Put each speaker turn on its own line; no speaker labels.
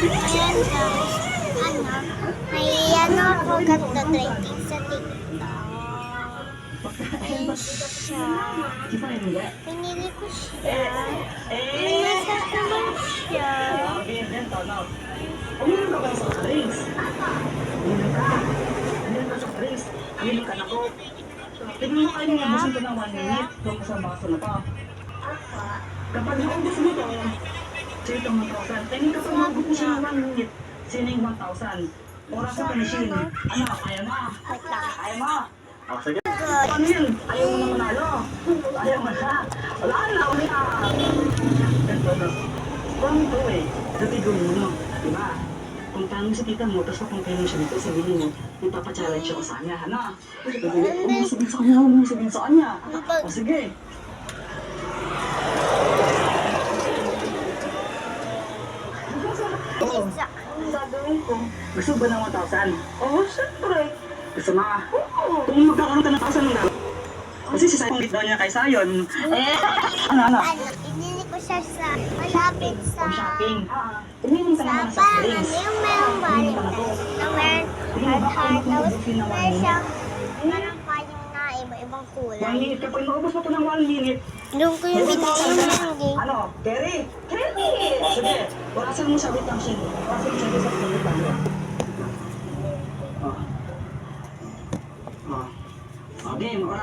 Ayan guys, may ako ganito trading sa TikTok. Ayan siya. Pinili ko siya. Nasa naman siya.
Uminom ka ba sa drinks? Uminom ka. Uminom ka sa drinks. Uminom ka na ko. Tignan mo kayo nga gusto na 1 minute. Huwag ka sa baso na pa. Kapag naubos mo to, sino itong 1,000? Tingin ka pa maubos mo siya ng 1 minute. Sino yung 1,000? Oras sa panishin. Ano? Ayaw mo?
Wait lang.
Ayaw mo? O, sige. Ano yun? Ayaw mo na manalo. Ayaw mo siya. Wala na. Uli ka. Ganto na. Kung ito eh. Gatigon mo no. Diba? Puntahan mo si tita mo, tapos papuntahin mo siya dito, sabihin mo, ipapachallenge ako sa kanya, hana? Huwag mo sabihin sa kanya, huwag mo sabihin sa kanya. O sige. Oo. Sabihin ko, gusto ba ng 1,000? Oo, syempre. Gusto mo ka? Oo. Kung magkakaroon ka ng 1,000 ng gano'n. Kasi si Sayon daw niya kay Sayon. Ano?
Pinili ko siya sa malapit sa
Shopping. Tumingin ka naman sa
Sapa,
drinks.
yung merong Valentine's na meron heart-heart, tapos meron siyang parang kayong na iba-ibang
1
kulay.
minute ka pa, maubos mo ito ng 1 minute.
Doon ko yung binili yung hindi.
Ano? Kerry? Kerry! O sige, orasan mo sabi ng sino. Orasan mo sabi sa pagkakita. Oh. Oh. Okay,